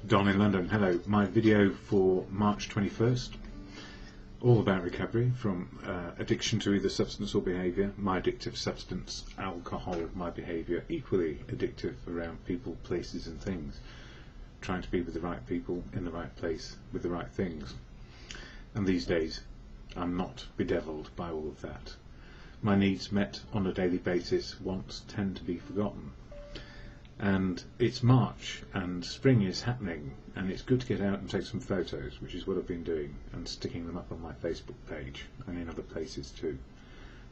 Don in London. Hello, my video for March 21st, all about recovery from addiction to either substance or behaviour. My addictive substance, alcohol, my behaviour equally addictive around people, places and things. Trying to be with the right people, in the right place, with the right things. And these days I'm not bedeviled by all of that. My needs met on a daily basis, wants tend to be forgotten. And it's March and spring is happening, and it's good to get out and take some photos, which is what I've been doing, and sticking them up on my Facebook page and in other places too.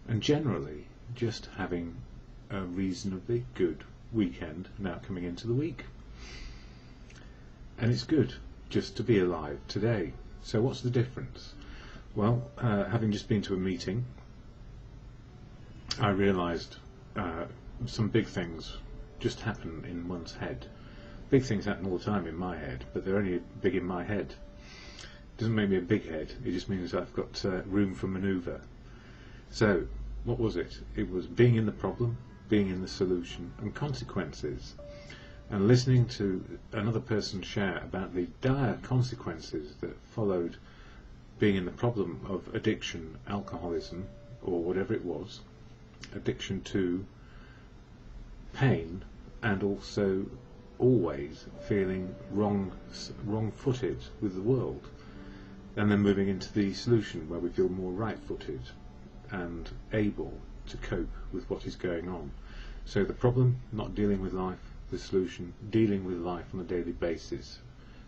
And generally just having a reasonably good weekend now coming into the week. And it's good just to be alive today. So what's the difference? Well, having just been to a meeting, I realised some big things just happen in one's head. Big things happen all the time in my head, but they're only big in my head. It doesn't make me a big head, it just means I've got room for manoeuvre. So, what was it? It was being in the problem, being in the solution, and consequences. And listening to another person share about the dire consequences that followed being in the problem of addiction, alcoholism, or whatever it was, addiction to pain, and also always feeling wrong-footed with the world, and then moving into the solution where we feel more right-footed and able to cope with what is going on. So the problem, not dealing with life; the solution, dealing with life on a daily basis,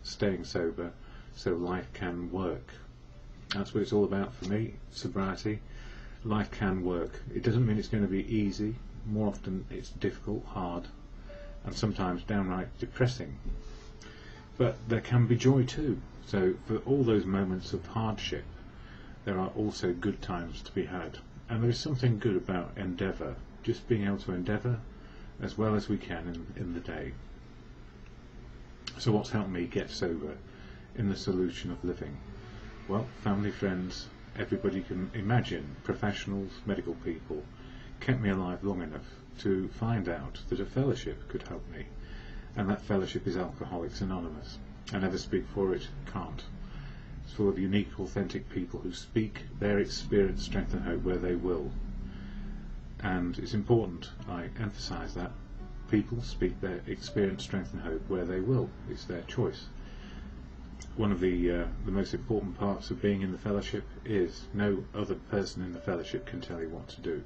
staying sober so life can work. That's what it's all about for me, sobriety. Life can work. It doesn't mean it's going to be easy. More often it's difficult, hard, and sometimes downright depressing. But there can be joy too. So for all those moments of hardship, there are also good times to be had. And there is something good about endeavour, just being able to endeavour as well as we can in the day. So what's helped me get sober in the solution of living? Well, family, friends, everybody can imagine, professionals, medical people, kept me alive long enough to find out that a fellowship could help me, and that fellowship is Alcoholics Anonymous. I never speak for it, can't. It's full of unique, authentic people who speak their experience, strength and hope where they will. And it's important, I emphasise that, people speak their experience, strength and hope where they will. It's their choice. One of the most important parts of being in the fellowship is no other person in the fellowship can tell you what to do.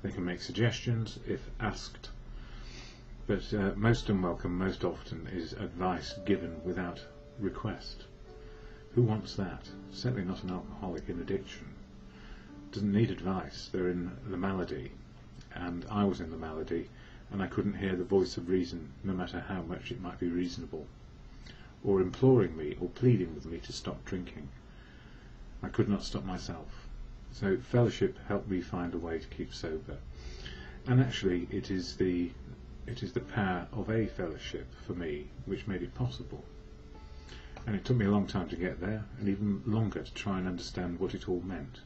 They can make suggestions if asked, but most unwelcome, most often, is advice given without request. Who wants that? Certainly not an alcoholic in addiction. Doesn't need advice, they're in the malady, and I was in the malady, and I couldn't hear the voice of reason, no matter how much it might be reasonable, or imploring me or pleading with me to stop drinking. I could not stop myself. So fellowship helped me find a way to keep sober, and actually it is the power of a fellowship for me which made it possible. And it took me a long time to get there, and even longer to try and understand what it all meant.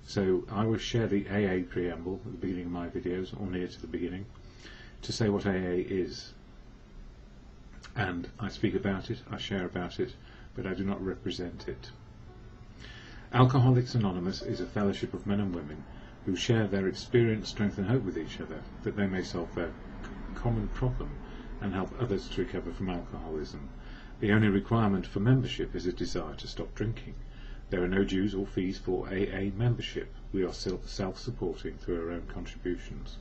So I will share the AA preamble at the beginning of my videos, or near to the beginning, to say what AA is. And I speak about it, I share about it, but I do not represent it. Alcoholics Anonymous is a fellowship of men and women who share their experience, strength and hope with each other, that they may solve their common problem and help others to recover from alcoholism. The only requirement for membership is a desire to stop drinking. There are no dues or fees for AA membership. We are self-supporting through our own contributions.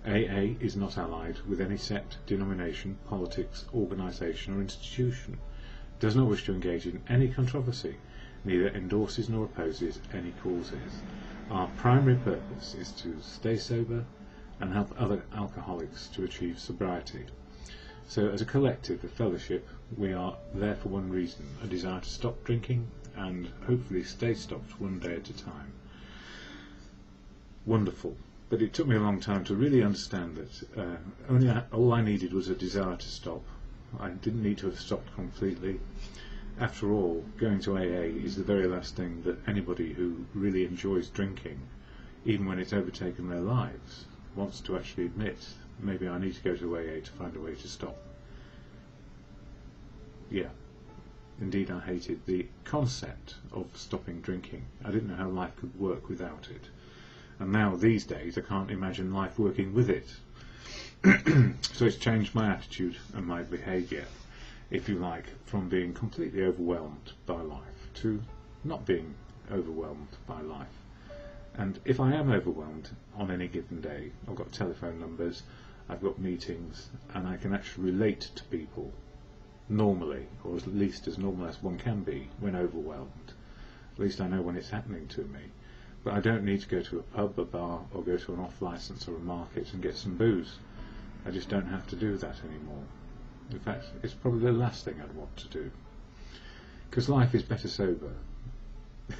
AA is not allied with any sect, denomination, politics, organisation or institution, does not wish to engage in any controversy, neither endorses nor opposes any causes. Our primary purpose is to stay sober and help other alcoholics to achieve sobriety. So as a collective, a fellowship, we are there for one reason, a desire to stop drinking and hopefully stay stopped one day at a time. Wonderful. But it took me a long time to really understand that all I needed was a desire to stop. I didn't need to have stopped completely. After all, going to AA is the very last thing that anybody who really enjoys drinking, even when it's overtaken their lives, wants to actually admit. Maybe I need to go to AA to find a way to stop. Yeah, indeed I hated the concept of stopping drinking. I didn't know how life could work without it. And now, these days, I can't imagine life working with it. So it's changed my attitude and my behaviour, if you like, from being completely overwhelmed by life to not being overwhelmed by life. And if I am overwhelmed on any given day, I've got telephone numbers, I've got meetings, and I can actually relate to people normally, or at least as normal as one can be when overwhelmed. At least I know when it's happening to me. But I don't need to go to a pub, a bar, or go to an off-licence or a market and get some booze. I just don't have to do that anymore. In fact, it's probably the last thing I'd want to do. Because life is better sober. It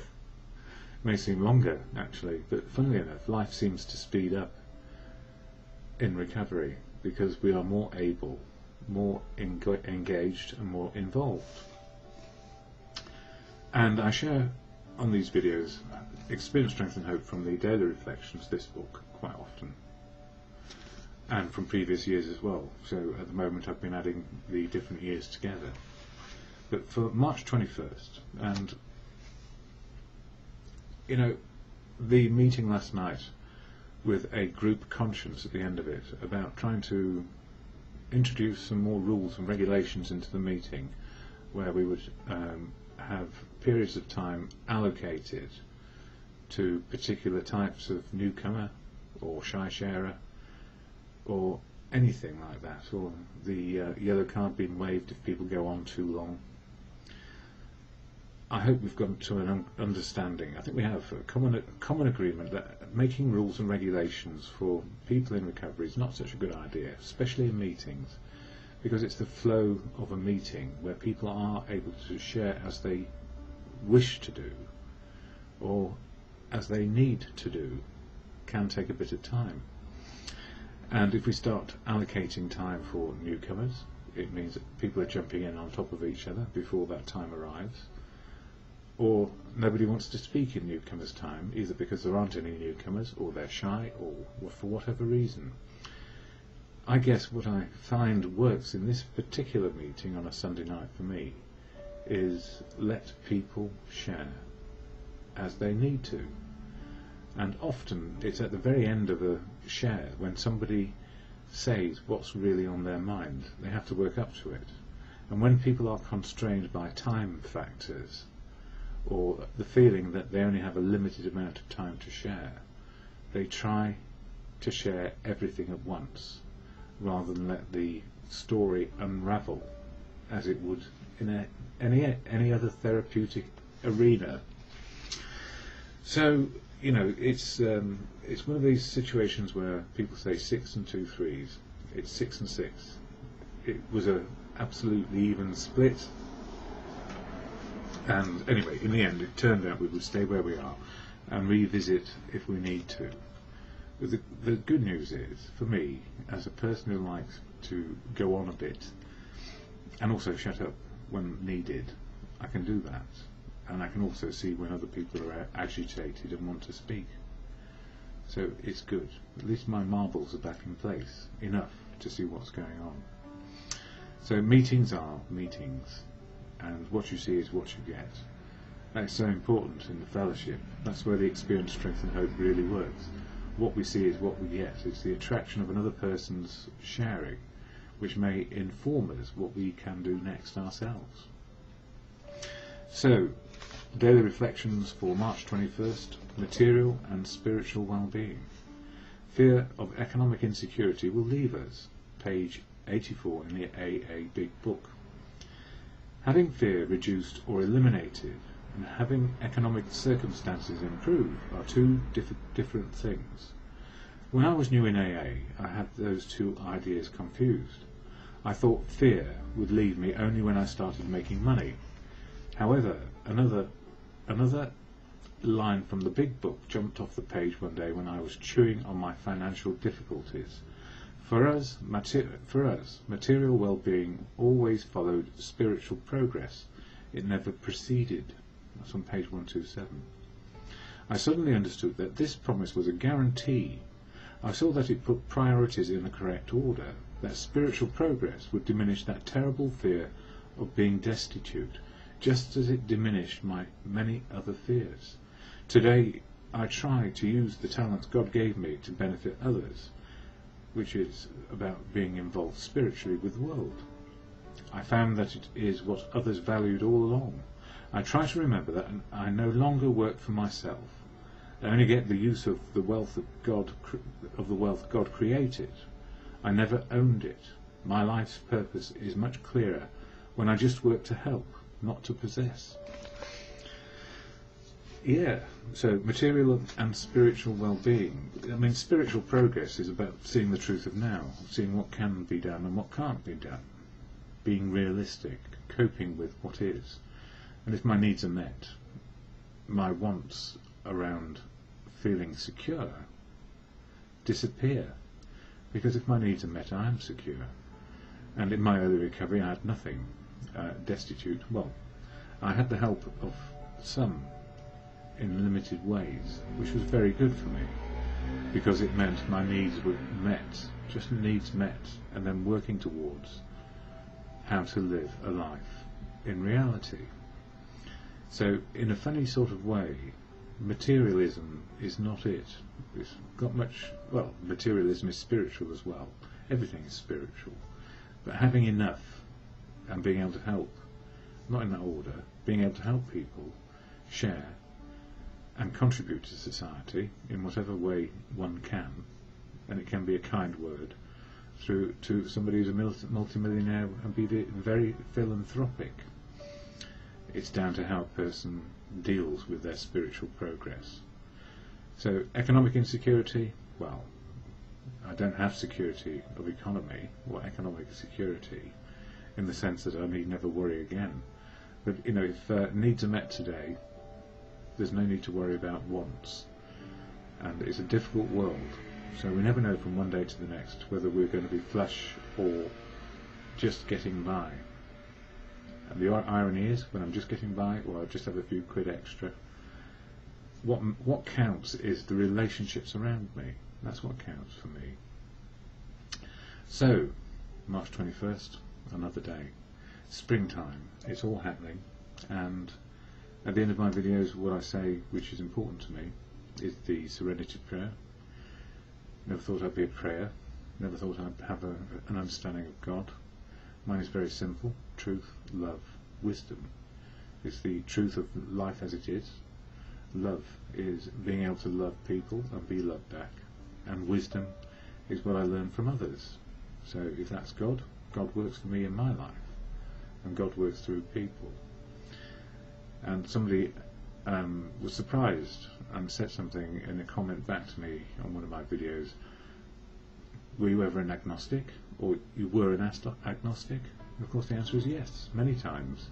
may seem longer, actually, but funnily enough, life seems to speed up in recovery because we are more able, more engaged and more involved. And I share on these videos Experience, Strength and Hope from the Daily Reflections, this book, quite often, and from previous years as well. So at the moment I've been adding the different years together. But for March 21st, and you know, the meeting last night with a group conscience at the end of it about trying to introduce some more rules and regulations into the meeting, where we would have periods of time allocated to particular types of newcomer or shy sharer or anything like that, or the yellow card being waived if people go on too long. I hope we've come to an understanding. I think we have a common agreement that making rules and regulations for people in recovery is not such a good idea, especially in meetings, because it's the flow of a meeting where people are able to share as they wish to do or as they need to do can take a bit of time. And if we start allocating time for newcomers, it means that people are jumping in on top of each other before that time arrives, or nobody wants to speak in newcomers' time, either because there aren't any newcomers, or they're shy, or for whatever reason. I guess what I find works in this particular meeting on a Sunday night for me is let people share as they need to. And often it's at the very end of a share when somebody says what's really on their mind. They have to work up to it. And when people are constrained by time factors, or the feeling that they only have a limited amount of time to share, they try to share everything at once, rather than let the story unravel as it would in any other therapeutic arena. So, you know, it's one of these situations where people say 6 and 2 3s. It's 6 and 6. It was a absolutely even split. And anyway, in the end, it turned out we would stay where we are and revisit if we need to. But the good news is, for me, as a person who likes to go on a bit and also shut up when needed, I can do that. And I can also see when other people are agitated and want to speak. So it's good. At least my marbles are back in place, enough to see what's going on. So meetings are meetings, and what you see is what you get. That's so important in the fellowship. That's where the Experience, Strength and Hope really works. What we see is what we get. It's the attraction of another person's sharing which may inform us what we can do next ourselves. So, Daily Reflections for March 21st, Material and Spiritual Well-Being. Fear of economic insecurity will leave us, page 84 in the AA Big Book. Having fear reduced or eliminated and having economic circumstances improve are two different things. When I was new in AA, I had those two ideas confused. I thought fear would leave me only when I started making money. However, another line from the Big Book jumped off the page one day when I was chewing on my financial difficulties. For us, material well-being always followed spiritual progress. It never preceded. That's on page 127. I suddenly understood that this promise was a guarantee. I saw that it put priorities in the correct order, that spiritual progress would diminish that terrible fear of being destitute, just as it diminished my many other fears. Today I try to use the talents God gave me to benefit others, which is about being involved spiritually with the world. I found that it is what others valued all along. I try to remember that I no longer work for myself. I only get the use of the wealth God created. I never owned it. My life's purpose is much clearer when I just work to help, not to possess. Yeah, so material and spiritual well-being. I mean, spiritual progress is about seeing the truth of now, seeing what can be done and what can't be done, being realistic, coping with what is. And if my needs are met, my wants around feeling secure disappear, because if my needs are met, I am secure. And in my early recovery I had nothing, destitute. Well, I had the help of some in limited ways, which was very good for me, because it meant my needs were met, just needs met, and then working towards how to live a life in reality. So in a funny sort of way, materialism is not it. It's got much, well, materialism is spiritual as well. Everything is spiritual. But having enough and being able to help, not in that order, being able to help people, share and contribute to society in whatever way one can, and it can be a kind word, through to somebody who's a multimillionaire and be very philanthropic. It's down to how a person deals with their spiritual progress. So economic insecurity, well, I don't have security of economy or economic security in the sense that I need never worry again. But you know, if needs are met today, there's no need to worry about wants. And it's a difficult world, so we never know from one day to the next whether we're going to be flush or just getting by. And the irony is, when I'm just getting by, or I just have a few quid extra, what counts is the relationships around me. That's what counts for me. So, March 21st, another day. Springtime, it's all happening, and at the end of my videos what I say, which is important to me, is the Serenity Prayer. Never thought I'd be a prayer, never thought I'd have an understanding of God. Mine is very simple: truth, love, wisdom. It's the truth of life as it is. Love is being able to love people and be loved back. And wisdom is what I learn from others. So if that's God, God works for me in my life. And God works through people. And somebody was surprised and said something in a comment back to me on one of my videos. Were you ever an agnostic? Or you were an agnostic? And of course the answer is yes, many times.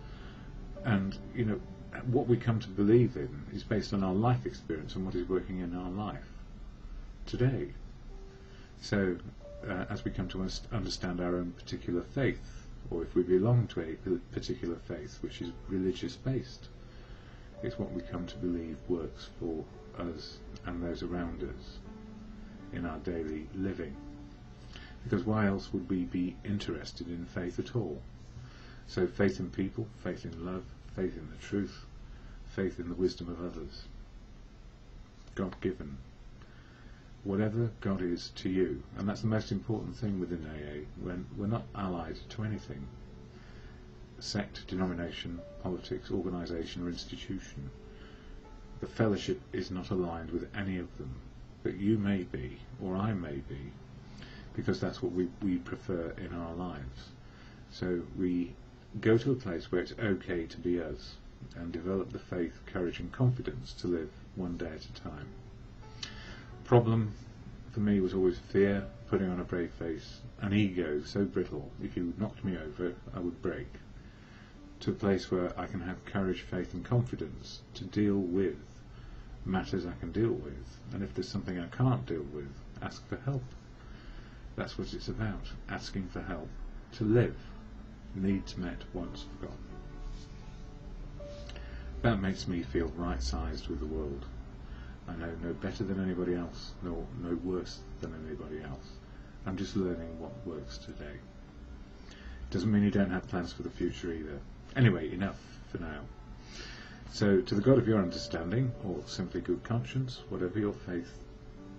And you know, what we come to believe in is based on our life experience and what is working in our life today. So as we come to understand our own particular faith, or if we belong to a particular faith which is religious based, it's what we come to believe works for us and those around us in our daily living. Because why else would we be interested in faith at all? So faith in people, faith in love, faith in the truth, faith in the wisdom of others. God-given. Whatever God is to you. And that's the most important thing within AA, when we're not allied to anything. Sect, denomination, politics, organisation or institution. The fellowship is not aligned with any of them. But you may be, or I may be, because that's what we prefer in our lives. So we go to a place where it's okay to be us and develop the faith, courage and confidence to live one day at a time. Problem for me was always fear, putting on a brave face, an ego so brittle, if you knocked me over I would break, to a place where I can have courage, faith and confidence to deal with matters I can deal with, and if there's something I can't deal with, ask for help. That's what it's about, asking for help, to live, needs met, wants forgotten. That makes me feel right-sized with the world. I know no better than anybody else, nor no worse than anybody else. I'm just learning what works today. Doesn't mean you don't have plans for the future either. Anyway, enough for now. So, to the God of your understanding, or simply good conscience, whatever your faith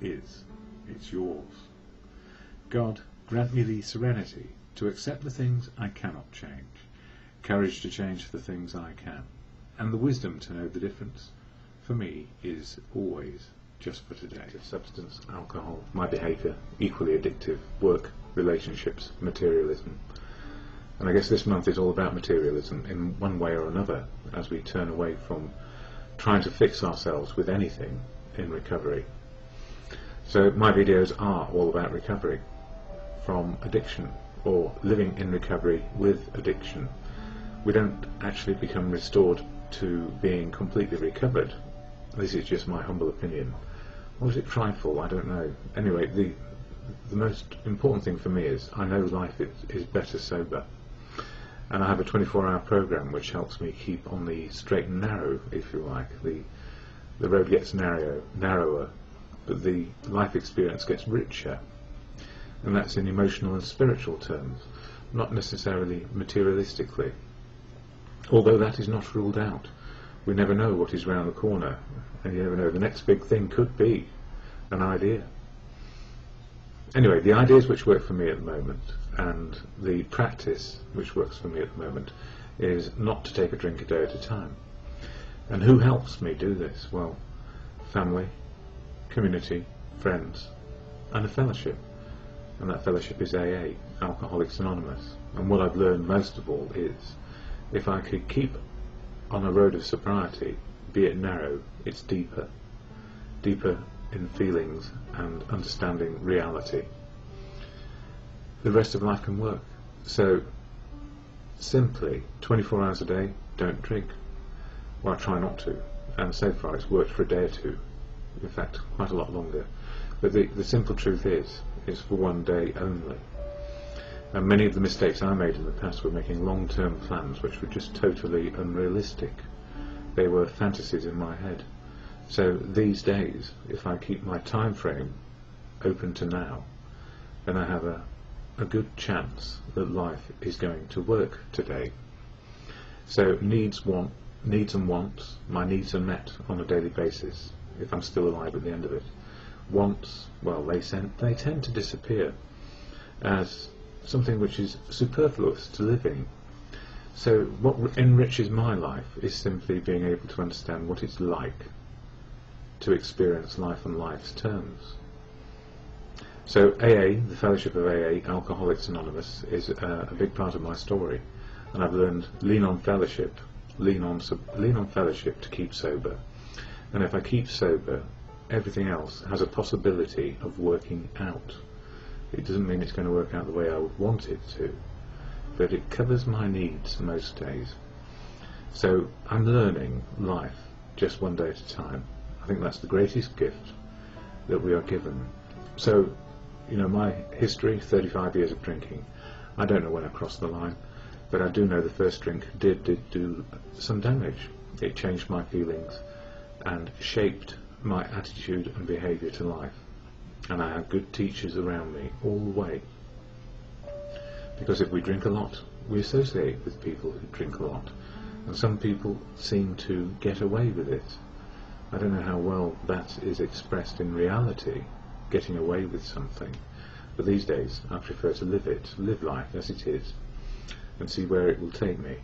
is, it's yours. God, grant me the serenity to accept the things I cannot change, courage to change the things I can, and the wisdom to know the difference, for me, is always just for today. Substance, alcohol, my behaviour, equally addictive, work, relationships, materialism. And I guess this month is all about materialism in one way or another, as we turn away from trying to fix ourselves with anything in recovery. So my videos are all about recovery from addiction, or living in recovery with addiction. We don't actually become restored to being completely recovered. This is just my humble opinion. Or is it trifle? I don't know. Anyway, the most important thing for me is I know life is better sober. And I have a 24-hour program which helps me keep on the straight and narrow, if you like. The road gets narrower, but the life experience gets richer. And that's in emotional and spiritual terms, not necessarily materialistically. Although that is not ruled out. We never know what is round the corner, and you never know, the next big thing could be an idea. Anyway, the ideas which work for me at the moment, and the practice which works for me at the moment, is not to take a drink a day at a time. And who helps me do this? Well, family, community, friends, and a fellowship. And that fellowship is AA, Alcoholics Anonymous. And what I've learned most of all is, if I could keep on a road of sobriety, be it narrow, it's deeper. Deeper in feelings and understanding reality. The rest of life can work. So, simply, 24 hours a day, don't drink. Well, I try not to. And so far it's worked for a day or two. In fact, quite a lot longer. But the simple truth is, it's for one day only. And many of the mistakes I made in the past were making long-term plans which were just totally unrealistic. They were fantasies in my head. So these days, if I keep my time frame open to now, then I have a good chance that life is going to work today. So needs and wants, my needs are met on a daily basis, if I'm still alive at the end of it. Wants, well, they tend to disappear as something which is superfluous to living. So what enriches my life is simply being able to understand what it's like to experience life on life's terms. So AA, the Fellowship of AA, Alcoholics Anonymous, is a big part of my story, and I've learned lean on fellowship to keep sober. And if I keep sober, everything else has a possibility of working out. It doesn't mean it's going to work out the way I would want it to, but it covers my needs most days. So I'm learning life just one day at a time. I think that's the greatest gift that we are given. So, you know, my history, 35 years of drinking, I don't know when I crossed the line, but I do know the first drink did do some damage. It changed my feelings and shaped my attitude and behaviour to life. And I have good teachers around me all the way. Because if we drink a lot, we associate with people who drink a lot. And some people seem to get away with it. I don't know how well that is expressed in reality, getting away with something. But these days, I prefer to live life as it is, and see where it will take me.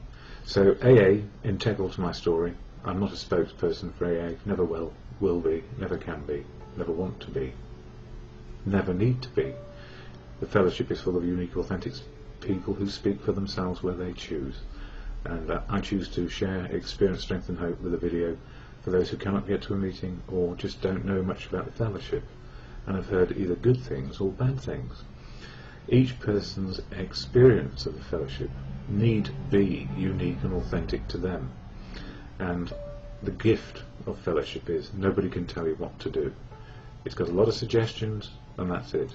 So AA, integral to my story. I'm not a spokesperson for AA, never will be, never can be, never want to be, never need to be. The fellowship is full of unique, authentic people who speak for themselves where they choose. And I choose to share experience, strength and hope with a video for those who cannot get to a meeting or just don't know much about the fellowship and have heard either good things or bad things. Each person's experience of the fellowship need be unique and authentic to them. And the gift of fellowship is nobody can tell you what to do. It's got a lot of suggestions and that's it.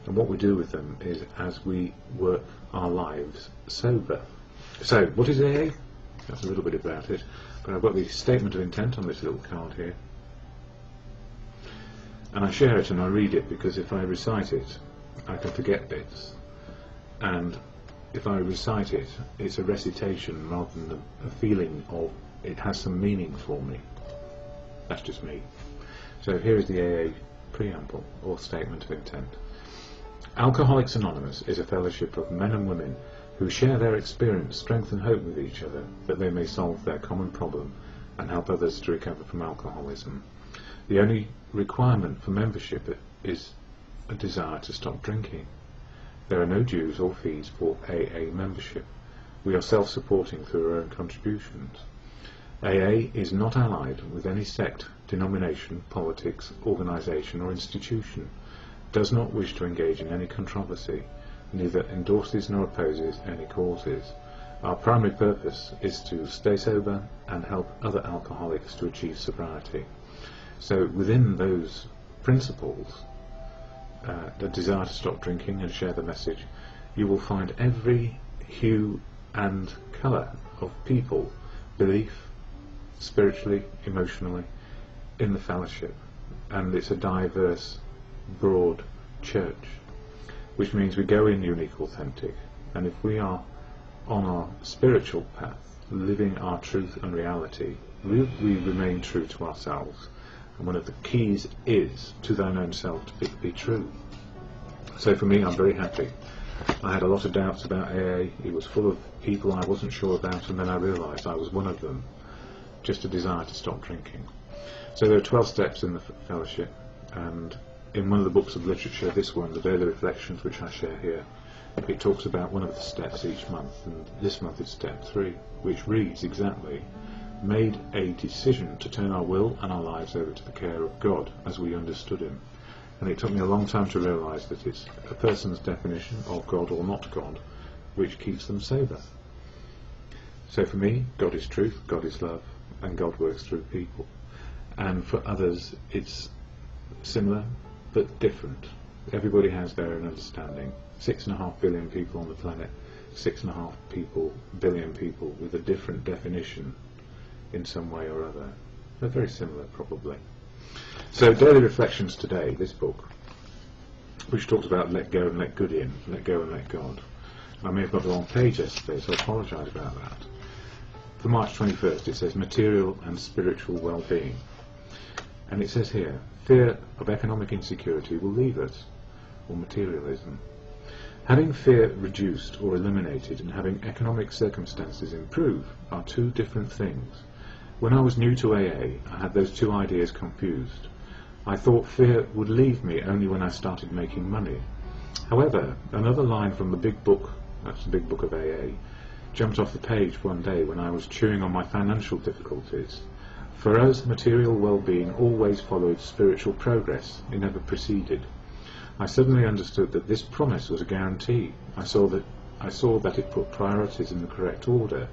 And what we do with them is as we work our lives sober. So, what is AA? That's a little bit about it. But I've got the statement of intent on this little card here. And I share it and I read it because if I recite it, I can forget bits. And if I recite it, it's a recitation rather than a feeling of it has some meaning for me. That's just me. So here is the AA preamble, or statement of intent. Alcoholics Anonymous is a fellowship of men and women who share their experience, strength and hope with each other, that they may solve their common problem and help others to recover from alcoholism. The only requirement for membership is a desire to stop drinking. There are no dues or fees for AA membership. We are self-supporting through our own contributions. AA is not allied with any sect, denomination, politics, organisation or institution, does not wish to engage in any controversy, neither endorses nor opposes any causes. Our primary purpose is to stay sober and help other alcoholics to achieve sobriety. So within those principles, the desire to stop drinking and share the message, you will find every hue and colour of people, belief, spiritually, emotionally, in the fellowship. And it's a diverse, broad church, which means we go in unique, authentic, and if we are on our spiritual path, living our truth and reality, we remain true to ourselves. And one of the keys is to thine own self to be true. So for me, I'm very happy. I had a lot of doubts about AA. It was full of people I wasn't sure about, and then I realised I was one of them. Just a desire to stop drinking. So there are 12 steps in the fellowship, and in one of the books of literature, this one, the Daily Reflections, which I share here, it talks about one of the steps each month, and this month is step 3, which reads exactly, made a decision to turn our will and our lives over to the care of God as we understood him. And it took me a long time to realise that it's a person's definition of God or not God which keeps them sober. So for me, God is truth, God is love, and God works through people. And for others it's similar but different. Everybody has their own understanding. 6.5 billion people on the planet, 6.5 billion people with a different definition in some way or other. They're very similar, probably. So Daily Reflections today, this book, which talks about let go and let good in, let go and let God. I may have got the wrong page yesterday, so I apologise about that. For March 21st it says material and spiritual well-being. And it says here, fear of economic insecurity will leave us, or materialism. Having fear reduced or eliminated and having economic circumstances improve are two different things. When I was new to AA, I had those two ideas confused. I thought fear would leave me only when I started making money. However, another line from the big book, that's the big book of AA, jumped off the page one day when I was chewing on my financial difficulties. For us, material well-being always followed spiritual progress, it never preceded. I suddenly understood that this promise was a guarantee. I saw that it put priorities in the correct order,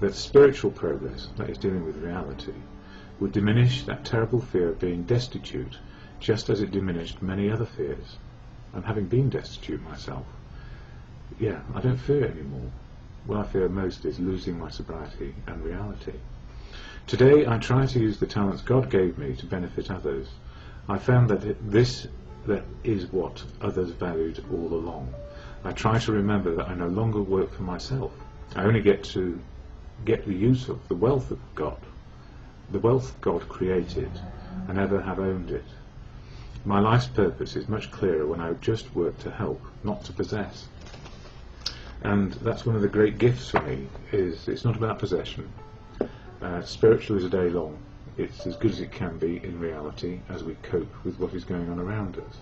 that spiritual progress, that is dealing with reality, would diminish that terrible fear of being destitute, just as it diminished many other fears. And having been destitute myself, I don't fear anymore. What I fear most is losing my sobriety and reality. Today I try to use the talents God gave me to benefit others. I found that that is what others valued all along. I try to remember that I no longer work for myself. I only get to get the use of the wealth of God, the wealth God created, and ever have owned it. My life's purpose is much clearer when I just work to help, not to possess. And that's one of the great gifts for me, is it's not about possession. Spiritual is a day long. It's as good as it can be in reality as we cope with what is going on around us.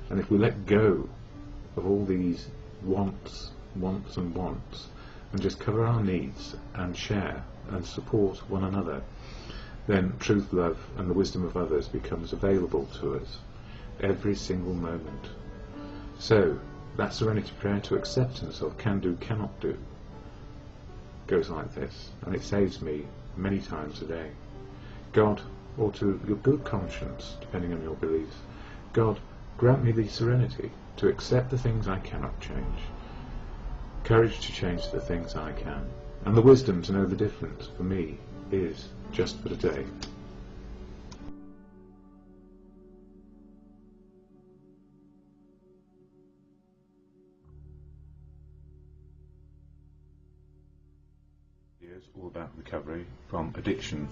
And if we let go of all these wants, and just cover our needs and share and support one another, then truth, love and the wisdom of others becomes available to us every single moment. So that serenity prayer to acceptance of can do, cannot do goes like this, and it saves me many times a day. God, or to your good conscience, depending on your beliefs, God, grant me the serenity to accept the things I cannot change, courage to change the things I can, and the wisdom to know the difference for me is just for today. videos all about recovery from addiction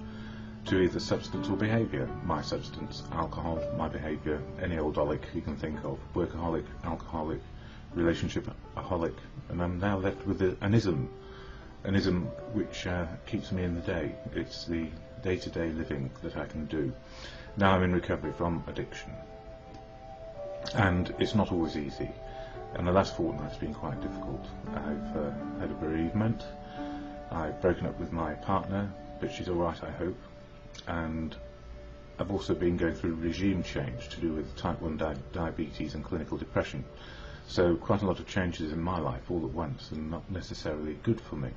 to either substance or behaviour. My substance, alcohol; my behaviour, any old olic you can think of. Workaholic, alcoholic, relationship-aholic, and I'm now left with an ism which keeps me in the day. It's the day-to-day living that I can do. Now I'm in recovery from addiction, and it's not always easy, and the last fortnight's been quite difficult. I've had a bereavement. I've broken up with my partner, but she's alright, I hope, and I've also been going through regime change to do with type 1 diabetes and clinical depression, so quite a lot of changes in my life all at once, and not necessarily good for me.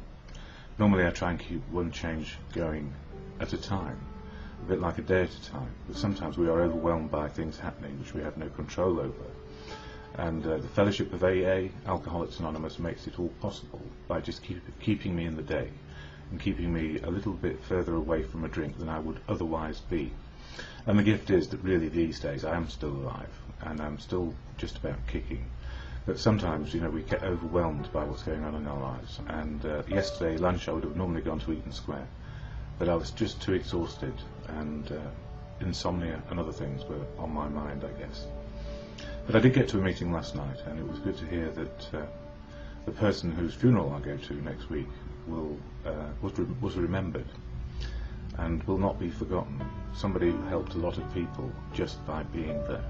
Normally I try and keep one change going at a time, a bit like a day at a time, but sometimes we are overwhelmed by things happening which we have no control over. And the fellowship of AA, Alcoholics Anonymous, makes it all possible by just keeping me in the day and keeping me a little bit further away from a drink than I would otherwise be. And the gift is that really these days I am still alive and I'm still just about kicking. But sometimes, you know, we get overwhelmed by what's going on in our lives. And yesterday lunch I would have normally gone to Eaton Square, but I was just too exhausted, and insomnia and other things were on my mind, I guess. But I did get to a meeting last night, and it was good to hear that the person whose funeral I go to next week was remembered and will not be forgotten. Somebody who helped a lot of people just by being there.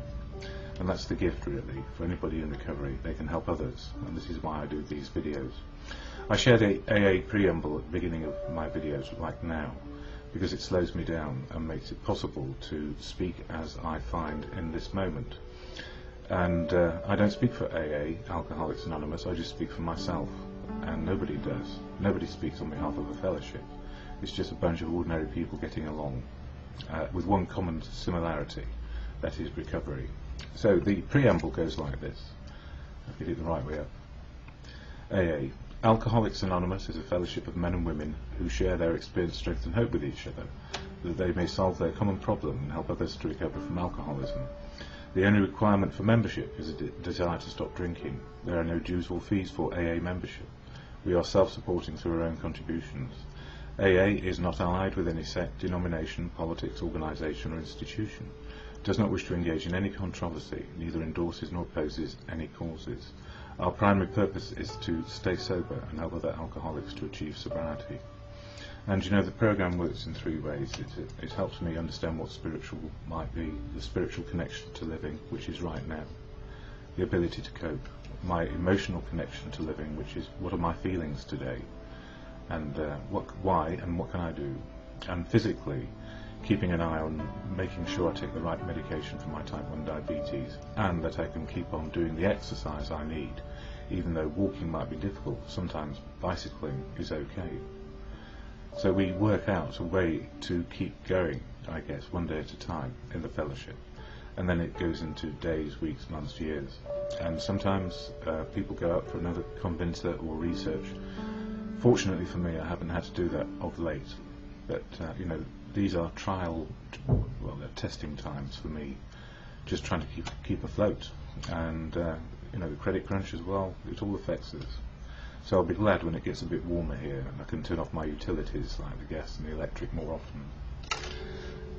And that's the gift, really, for anybody in recovery. They can help others, and this is why I do these videos. I shared a AA preamble at the beginning of my videos, like now, because it slows me down and makes it possible to speak as I find in this moment. And I don't speak for AA, Alcoholics Anonymous, I just speak for myself, and nobody does. Nobody speaks on behalf of a fellowship. It's just a bunch of ordinary people getting along, with one common similarity, that is recovery. So the preamble goes like this. I'll get it the right way up. AA. Alcoholics Anonymous is a fellowship of men and women who share their experience, strength and hope with each other, that they may solve their common problem and help others to recover from alcoholism. The only requirement for membership is a desire to stop drinking. There are no dues or fees for AA membership. We are self-supporting through our own contributions. AA is not allied with any sect, denomination, politics, organisation or institution. Does not wish to engage in any controversy, neither endorses nor opposes any causes. Our primary purpose is to stay sober and help other alcoholics to achieve sobriety. And you know, the program works in three ways. It helps me understand what spiritual might be, the spiritual connection to living, which is right now, the ability to cope, my emotional connection to living, which is what are my feelings today, and why and what can I do, and physically, keeping an eye on making sure I take the right medication for my type 1 diabetes, and that I can keep on doing the exercise I need, even though walking might be difficult. Sometimes bicycling is okay. So we work out a way to keep going, I guess, one day at a time in the fellowship, and then it goes into days, weeks, months, years, and sometimes people go out for another convincer or research. Fortunately for me, I haven't had to do that of late, but you know, these are they're testing times for me, just trying to keep afloat, and you know, the credit crunch as well, it all affects us. So I'll be glad when it gets a bit warmer here and I can turn off my utilities like the gas and the electric more often.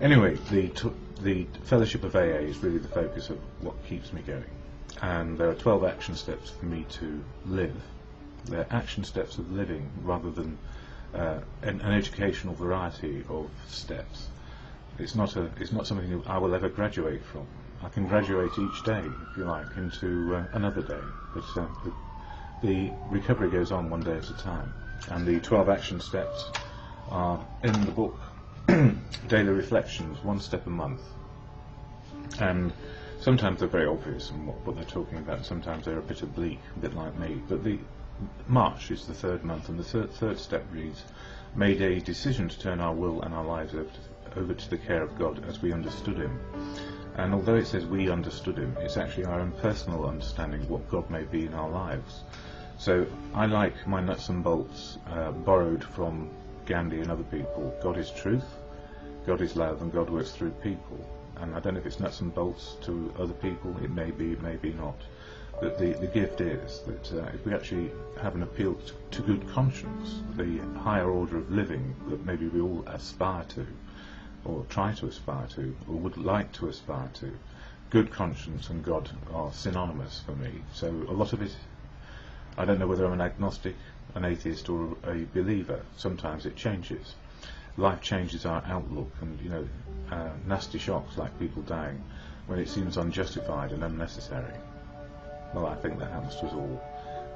Anyway, the fellowship of AA is really the focus of what keeps me going, and there are 12 action steps for me to live. They're action steps of living rather than an educational variety of steps. It's not something that I will ever graduate from. I can graduate each day, if you like, into another day, but the recovery goes on one day at a time. And the 12 action steps are in the book, Daily Reflections, 1 step a month. And sometimes they're very obvious in what they're talking about, sometimes they're a bit oblique, a bit like me, but March is the third month, and the third step reads, made a decision to turn our will and our lives over to the care of God as we understood Him. And although it says we understood Him, it's actually our own personal understanding of what God may be in our lives. So I like my nuts and bolts borrowed from Gandhi and other people. God is truth, God is love, and God works through people. And I don't know if it's nuts and bolts to other people, it may be not. that the gift is that if we actually have an appeal to good conscience, the higher order of living that maybe we all aspire to, or try to aspire to, or would like to aspire to, good conscience and God are synonymous for me. So a lot of it, I don't know whether I'm an agnostic, an atheist, or a believer. Sometimes it changes. Life changes our outlook, and nasty shocks like people dying, when it seems unjustified and unnecessary. Well, I think that happens to us all,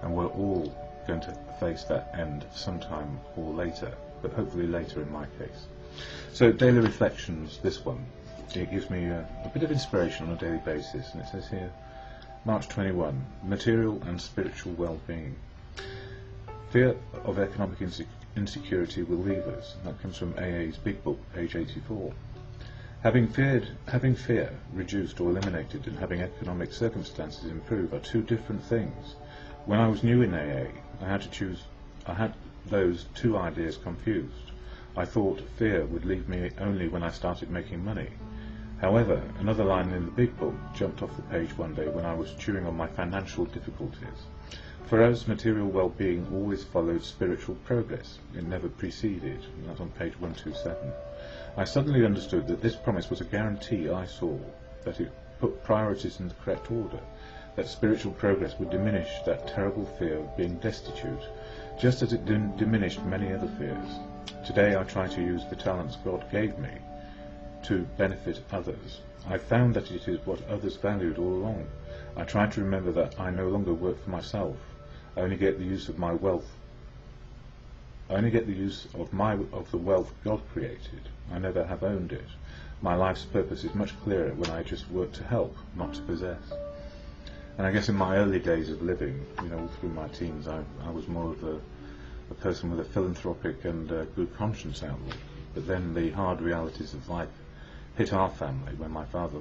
and we're all going to face that end sometime or later, but hopefully later in my case. So daily reflections, this one, it gives me a bit of inspiration on a daily basis, and it says here, March 21, material and spiritual well-being. Fear of economic insecurity will leave us. That comes from AA's Big Book, page 84. Having fear reduced or eliminated and having economic circumstances improve are two different things. When I was new in AA, I had those two ideas confused. I thought fear would leave me only when I started making money. However, another line in the Big Book jumped off the page one day when I was chewing on my financial difficulties. For us, material well-being always followed spiritual progress. It never preceded. And that's on page 127. I suddenly understood that this promise was a guarantee I saw, that it put priorities in the correct order, that spiritual progress would diminish that terrible fear of being destitute, just as it diminished many other fears. Today I try to use the talents God gave me to benefit others. I found that it is what others valued all along. I try to remember that I no longer work for myself. I only get the use of my wealth. I only get the use of the wealth God created. I never have owned it. My life's purpose is much clearer when I just work to help, not to possess. And I guess in my early days of living, all through my teens, I was more of a person with a philanthropic and good conscience outlook. But then the hard realities of life hit our family when my father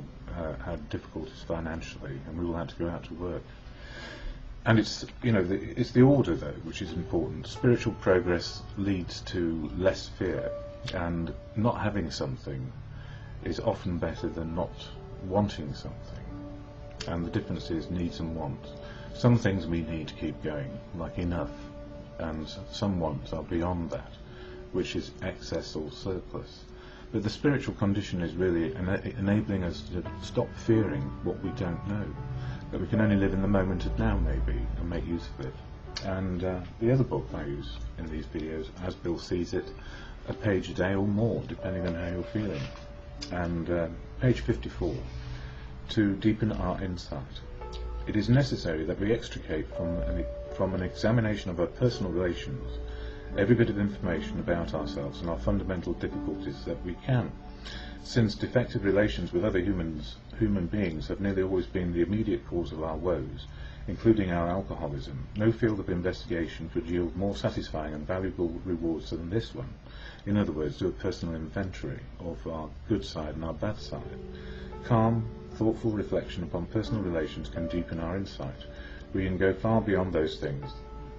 had difficulties financially, and we all had to go out to work. And it's the order though which is important. Spiritual progress leads to less fear, and not having something is often better than not wanting something. And the difference is needs and wants. Some things we need to keep going, like enough, and some wants are beyond that, which is excess or surplus. But the spiritual condition is really enabling us to stop fearing what we don't know, that we can only live in the moment of now maybe and make use of it. And the other book I use in these videos, As Bill Sees It, a page a day or more depending on how you're feeling. And page 54, to deepen our insight. It is necessary that we extricate from an examination of our personal relations every bit of information about ourselves and our fundamental difficulties that we can, since defective relations with other human beings have nearly always been the immediate cause of our woes, including our alcoholism. No field of investigation could yield more satisfying and valuable rewards than this one. In other words, do a personal inventory of our good side and our bad side. Calm, thoughtful reflection upon personal relations can deepen our insight. We can go far beyond those things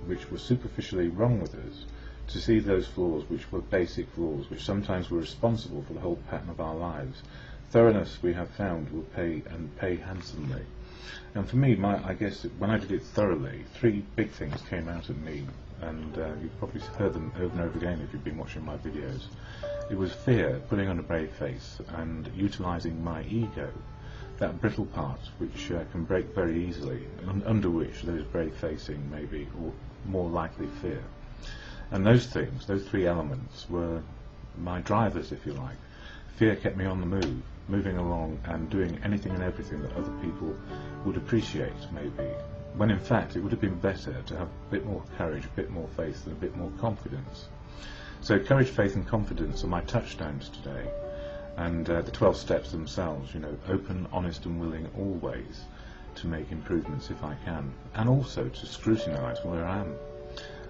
which were superficially wrong with us, to see those flaws which were basic flaws, which sometimes were responsible for the whole pattern of our lives. Thoroughness, we have found, will pay handsomely. And for me, I guess when I did it thoroughly, three big things came out at me, and you've probably heard them over and over again if you've been watching my videos. It was fear, putting on a brave face, and utilising my ego, that brittle part which can break very easily, and under which those brave facing maybe, or more likely fear. And those things, those three elements, were my drivers, if you like. Fear kept me on the move, moving along and doing anything and everything that other people would appreciate, maybe, when in fact it would have been better to have a bit more courage, a bit more faith, and a bit more confidence. So courage, faith and confidence are my touchdowns today, and the 12 steps themselves, open, honest and willing always to make improvements if I can, and also to scrutinise where I am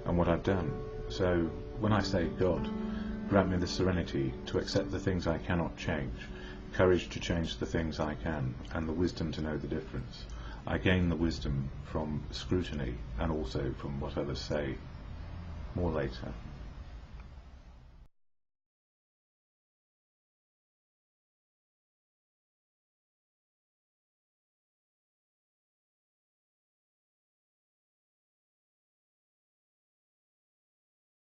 and what I've done. So when I say, God, grant me the serenity to accept the things I cannot change, courage to change the things I can, and the wisdom to know the difference. I gain the wisdom from scrutiny and also from what others say. More later.